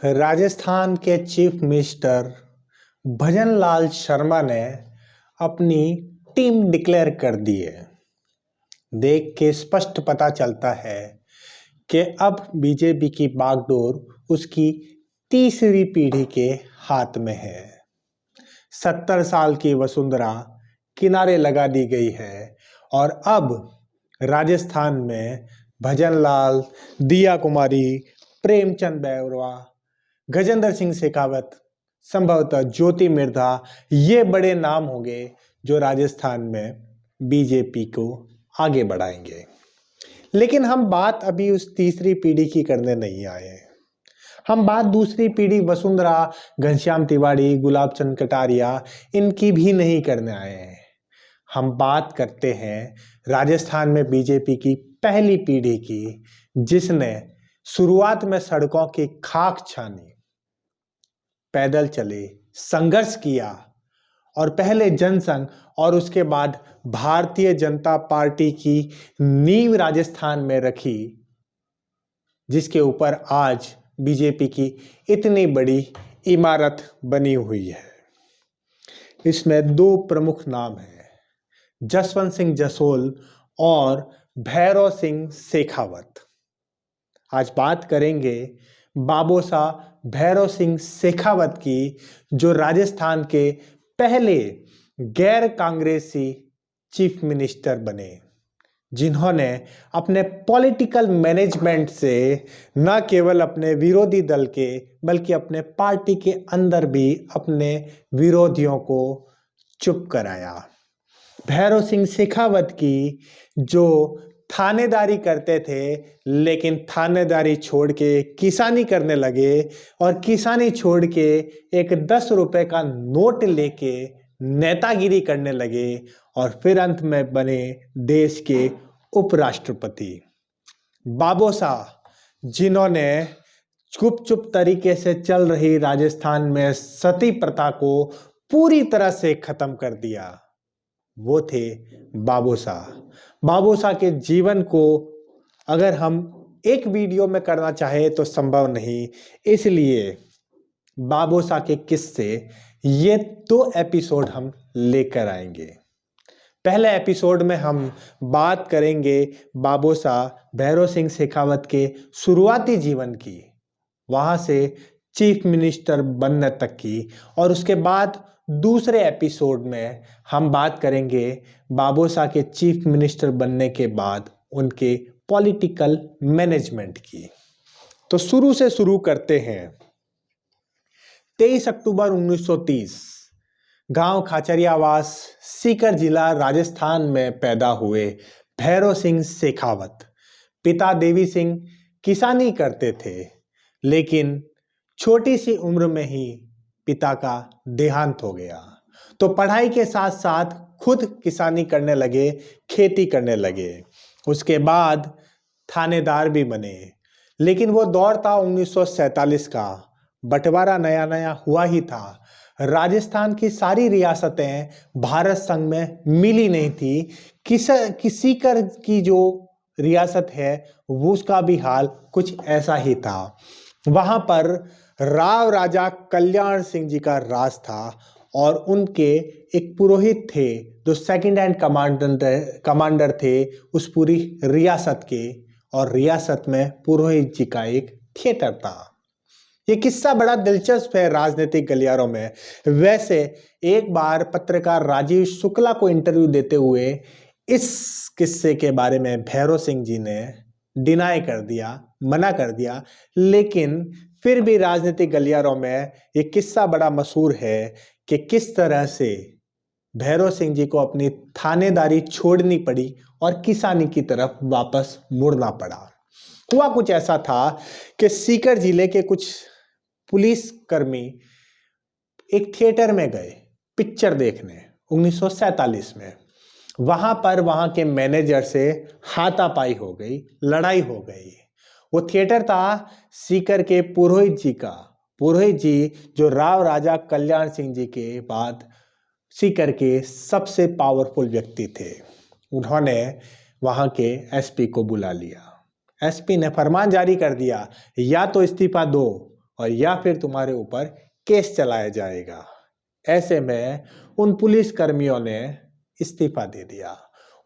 राजस्थान के chief minister Bhajanlal Sharma ने अपनी टीम डिक्लेयर कर दी है। देख के स्पष्ट पता चलता है कि अब बीजेपी की बागडोर उसकी तीसरी पीढ़ी के हाथ में है। 70 साल की वसुंधरा किनारे लगा दी गई है और अब राजस्थान में भजनलाल, दिया कुमारी, प्रेमचंद बैरवा, गजेंद्र सिंह शेखावत, संभवतः ज्योति मिर्धा, ये बड़े नाम होंगे जो राजस्थान में बीजेपी को आगे बढ़ाएंगे। लेकिन हम बात अभी उस तीसरी पीढ़ी की करने नहीं आए हैं। हम बात दूसरी पीढ़ी वसुंधरा, घनश्याम तिवारी, गुलाब चंद कटारिया, इनकी भी नहीं करने आए हैं। हम बात करते हैं राजस्थान में बीजेपी की पहली पीढ़ी की, जिसने शुरुआत में सड़कों की खाक छानी, पैदल चले, संघर्ष किया और पहले जनसंघ और उसके बाद भारतीय जनता पार्टी की नींव राजस्थान में रखी, जिसके ऊपर आज बीजेपी की इतनी बड़ी इमारत बनी हुई है। इसमें दो प्रमुख नाम हैं, जसवंत सिंह जसोल और भैरव सिंह शेखावत। आज बात करेंगे बाबोसा भैरव सिंह शेखावत की, जो राजस्थान के पहले गैर कांग्रेसी चीफ मिनिस्टर बने, जिन्होंने अपने पॉलिटिकल मैनेजमेंट से न केवल अपने विरोधी दल के बल्कि अपने पार्टी के अंदर भी अपने विरोधियों को चुप कराया। भैरव सिंह शेखावत की, जो थानेदारी करते थे लेकिन थानेदारी छोड़ के किसानी करने लगे और किसानी छोड़ के एक 10 रुपए का नोट लेके नेतागिरी करने लगे और फिर अंत में बने देश के उपराष्ट्रपति। बाबोसा, जिन्होंने चुप तरीके से चल रही राजस्थान में सती प्रथा को पूरी तरह से खत्म कर दिया, वो थे बाबोसा। बाबोसा के जीवन को अगर हम एक वीडियो में करना चाहे तो संभव नहीं, इसलिए बाबोसा के किस्से ये 2 एपिसोड हम लेकर आएंगे। पहले एपिसोड में हम बात करेंगे बाबोसा भैरव सिंह शेखावत के शुरुआती जीवन की, वहां से चीफ मिनिस्टर बनने तक की, और उसके बाद दूसरे एपिसोड में हम बात करेंगे बाबोसा के चीफ मिनिस्टर बनने के बाद उनके पॉलिटिकल मैनेजमेंट की। तो शुरू से शुरू करते हैं। 23 अक्टूबर 1930 गांव खाचरियावास, सीकर जिला, राजस्थान में पैदा हुए भैरव सिंह शेखावत। पिता देवी सिंह किसानी करते थे, लेकिन छोटी सी उम्र में ही पिता का देहांत हो गया, तो पढ़ाई के साथ साथ खुद किसानी करने लगे, खेती करने लगे। उसके बाद थानेदार भी बने। लेकिन वो दौर था 1947 का, बंटवारा नया नया हुआ ही था। राजस्थान की सारी रियासतें भारत संघ में मिली नहीं थी। किसी कर की जो रियासत है वो उसका भी हाल कुछ ऐसा ही था। वहां पर राव राजा कल्याण सिंह जी का राज था और उनके एक पुरोहित थे जो सेकंड हैंड कमांडर थे उस पूरी रियासत के, और रियासत में पुरोहित जी का एक थिएटर था। ये किस्सा बड़ा दिलचस्प है राजनीतिक गलियारों में। वैसे एक बार पत्रकार राजीव शुक्ला को इंटरव्यू देते हुए इस किस्से के बारे में भैरव सिंह जी ने डिनाई कर दिया, मना कर दिया, लेकिन फिर भी राजनीतिक गलियारों में ये किस्सा बड़ा मशहूर है कि किस तरह से भैरव सिंह जी को अपनी थानेदारी छोड़नी पड़ी और किसानी की तरफ वापस मुड़ना पड़ा। हुआ कुछ ऐसा था कि सीकर जिले के कुछ पुलिस कर्मी एक थिएटर में गए पिक्चर देखने 1947 में। वहां पर वहां के मैनेजर से हाथापाई हो गई, लड़ाई हो गई। वो थिएटर था सीकर के पुरोहित जी का। पुरोहित जी जो राव राजा कल्याण सिंह जी के बाद सीकर के सबसे पावरफुल व्यक्ति थे। उन्होंने वहां के एसपी को बुला लिया। एसपी ने फरमान जारी कर दिया, या तो इस्तीफा दो और या फिर तुम्हारे ऊपर केस चलाया जाएगा। ऐसे में उन पुलिस कर्मियों ने इस्तीफा दे दिया।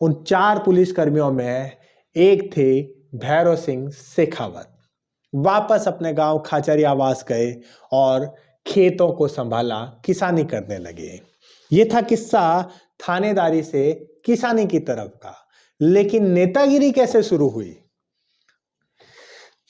उन 4 पुलिस कर्मियों में एक थे भैरव सिंह शेखावत। वापस अपने गांव खाचरियावास गए और खेतों को संभाला, किसानी करने लगे। ये था किस्सा थानेदारी से किसानी की तरफ का। लेकिन नेतागिरी कैसे शुरू हुई?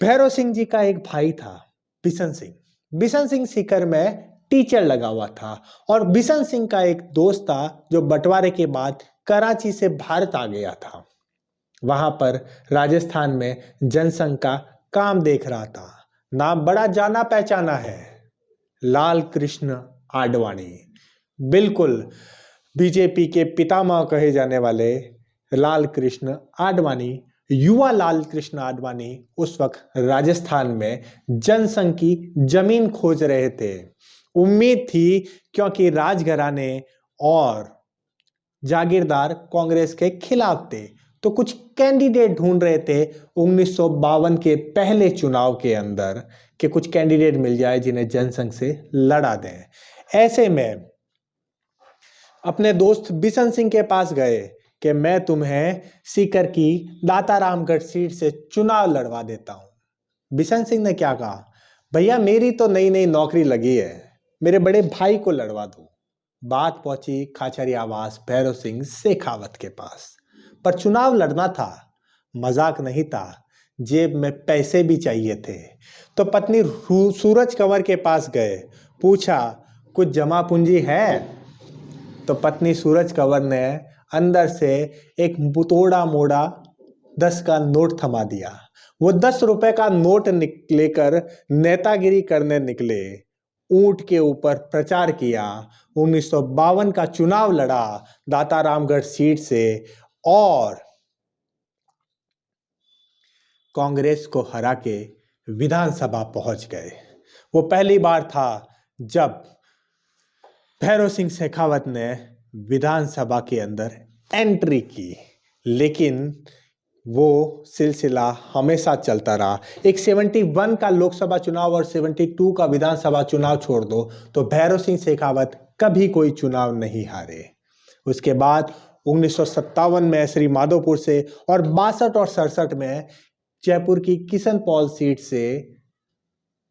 भैरव सिंह जी का एक भाई था, बिशन सिंह। बिशन सिंह सीकर में टीचर लगा हुआ था और बिशन सिंह का एक दोस्त था जो बंटवारे के बाद कराची से भारत आ गया था। वहां पर राजस्थान में जनसंघ का काम देख रहा था। नाम बड़ा जाना पहचाना है, लाल कृष्ण आडवाणी। बिल्कुल बीजेपी के पितामह कहे जाने वाले लाल कृष्ण आडवाणी, युवा लाल कृष्ण आडवाणी उस वक्त राजस्थान में जनसंघ की जमीन खोज रहे थे। उम्मीद थी क्योंकि राजघराने और जागीरदार कांग्रेस के खिलाफ थे, तो कुछ कैंडिडेट ढूंढ रहे थे 1952 के पहले चुनाव के अंदर कि कुछ कैंडिडेट मिल जाए जिन्हें जनसंघ से लड़ा दें। ऐसे में अपने दोस्त बिशन सिंह के पास गए कि मैं तुम्हें सीकर की दातारामगढ़ सीट से चुनाव लड़वा देता हूं। बिशन सिंह ने क्या कहा, भैया मेरी तो नई नई नौकरी लगी है, मेरे बड़े भाई को लड़वा दो। बात पहुंची खाचरियावास भैरव सिंह शेखावत के पास। पर चुनाव लड़ना था, मजाक नहीं था, जेब में पैसे भी चाहिए थे। तो पत्नी सूरज कंवर के पास गए, पूछा कुछ जमा पूंजी है? तो पत्नी सूरज कंवर ने अंदर से एक बुतोड़ा मोड़ा 10 का नोट थमा दिया। वो 10 रुपए का नोट लेकर नेतागिरी करने निकले, ऊंट के ऊपर प्रचार किया, 1952 का चुनाव लड़ा दातारामगढ़ सीट से और कांग्रेस को हरा के विधानसभा पहुंच गए। वो पहली बार था जब भैरव सिंह शेखावत ने विधानसभा के अंदर एंट्री की, लेकिन वो सिलसिला हमेशा चलता रहा। एक 71 का लोकसभा चुनाव और 72 का विधानसभा चुनाव छोड़ दो तो भैरव सिंह शेखावत कभी कोई चुनाव नहीं हारे। उसके बाद 1957 में श्री माधोपुर से और 62 और 67 में जयपुर की किशन पॉल सीट से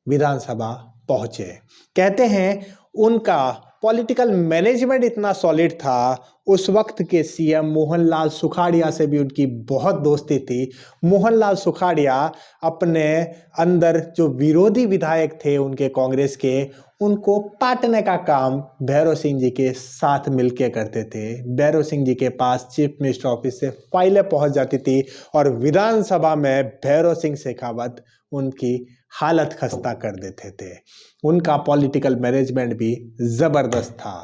विधानसभा पहुंचे। कहते हैं उनका पॉलिटिकल मैनेजमेंट इतना सॉलिड था, उस वक्त के सीएम मोहनलाल सुखाड़िया से भी उनकी बहुत दोस्ती थी। मोहनलाल सुखाड़िया अपने अंदर जो विरोधी विधायक थे उनके कांग्रेस के, उनको पाटने का काम भैरव सिंह जी के साथ मिलकर करते थे। भैरव सिंह जी के पास चीफ मिनिस्टर ऑफिस से फाइलें पहुंच जाती थी और विधानसभा में भैरव सिंह शेखावत उनकी हालत खस्ता कर देते थे। उनका पॉलिटिकल मैनेजमेंट भी जबरदस्त था।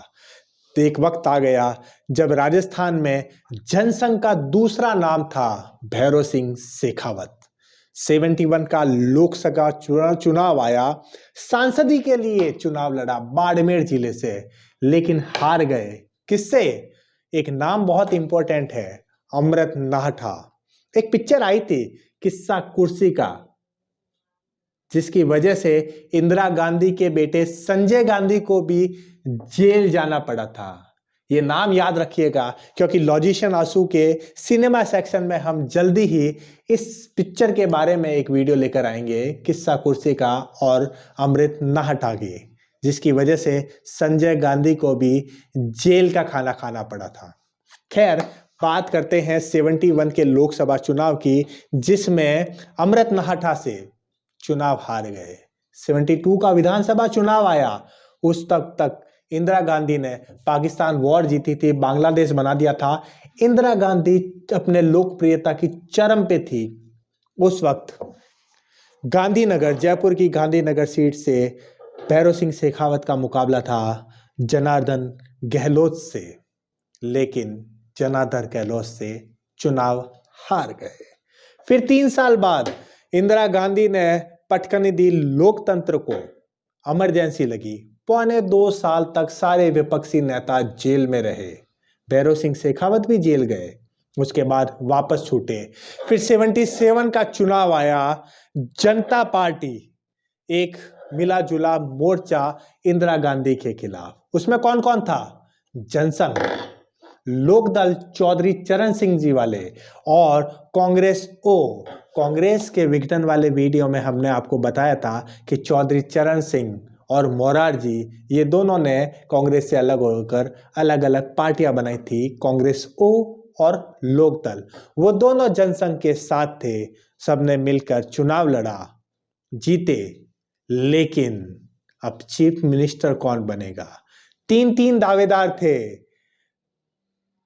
तो एक वक्त आ गया जब राजस्थान में जनसंघ का दूसरा नाम था भैरव सिंह शेखावत। 71 का लोकसभा चुनाव आया, सांसदी के लिए चुनाव लड़ा बाड़मेर जिले से, लेकिन हार गए। किससे? एक नाम बहुत इंपॉर्टेंट है, अमृत नाहटा। एक पिक्चर आई थी किस्सा कुर्सी का, जिसकी वजह से इंदिरा गांधी के बेटे संजय गांधी को भी जेल जाना पड़ा था। ये नाम याद रखिएगा क्योंकि लॉजिशियन आंसू के सिनेमा सेक्शन में हम जल्दी ही इस पिक्चर के बारे में एक वीडियो लेकर आएंगे, किस्सा कुर्सी का और अमृत नाहटा की, जिसकी वजह से संजय गांधी को भी जेल का खाना खाना पड़ा था। खैर, बात करते हैं 71 के लोकसभा चुनाव की, जिसमें अमृत नाहटा से चुनाव हार गए। 72 का विधानसभा चुनाव आया, उस तक इंदिरा गांधी ने पाकिस्तान वॉर जीती थी, बांग्लादेश बना दिया था। इंदिरा गांधी अपने लोकप्रियता की चरम पे थी। उस वक्त गांधीनगर, जयपुर की गांधीनगर सीट से भैरव सिंह शेखावत का मुकाबला था जनार्दन गहलोत से, लेकिन जनार्दन गहलोत से चुनाव हार गए। फिर 3 साल बाद इंदिरा गांधी ने पटकनी दी लोकतंत्र को, इमरजेंसी लगी। 2.25 साल तक सारे विपक्षी नेता जेल में रहे। भैरव सिंह शेखावत भी जेल गए, उसके बाद वापस छूटे। फिर 77 का चुनाव आया, जनता पार्टी एक मिला जुला मोर्चा इंदिरा गांधी के खिलाफ। उसमें कौन कौन था? जनसंघ, लोकदल चौधरी चरण सिंह जी वाले और कांग्रेस ओ। कांग्रेस के विघटन वाले वीडियो में हमने आपको बताया था कि चौधरी चरण सिंह और मोरारजी ये दोनों ने कांग्रेस से अलग होकर अलग अलग पार्टियां बनाई थी, कांग्रेस ओ और लोकदल। वो दोनों जनसंघ के साथ थे, सबने मिलकर चुनाव लड़ा, जीते। लेकिन अब चीफ मिनिस्टर कौन बनेगा? तीन तीन दावेदार थे।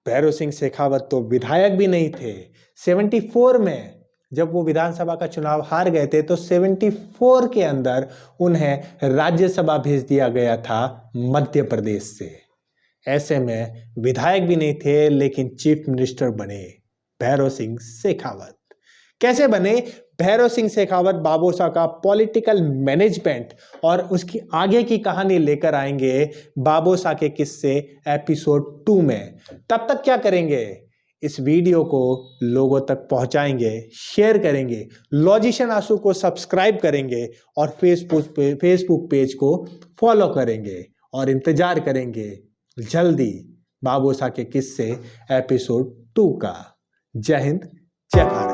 भैरव सिंह शेखावत तो विधायक भी नहीं थे। 74 में जब वो विधानसभा का चुनाव हार गए थे तो 74 के अंदर उन्हें राज्यसभा भेज दिया गया था मध्य प्रदेश से। ऐसे में विधायक भी नहीं थे लेकिन चीफ मिनिस्टर बने भैरव सिंह शेखावत। कैसे बने? भैरव सिंह शेखावत बाबोसा का पॉलिटिकल मैनेजमेंट और उसकी आगे की कहानी लेकर आएंगे बाबोसा के किस्से एपिसोड 2 में। तब तक क्या करेंगे? इस वीडियो को लोगों तक पहुंचाएंगे, शेयर करेंगे, लॉजिशियन आंसू को सब्सक्राइब करेंगे और फेसबुक पेज को फॉलो करेंगे और इंतजार करेंगे जल्दी बाबोसा के किस्से एपिसोड 2 का। जय हिंद, जय भारत।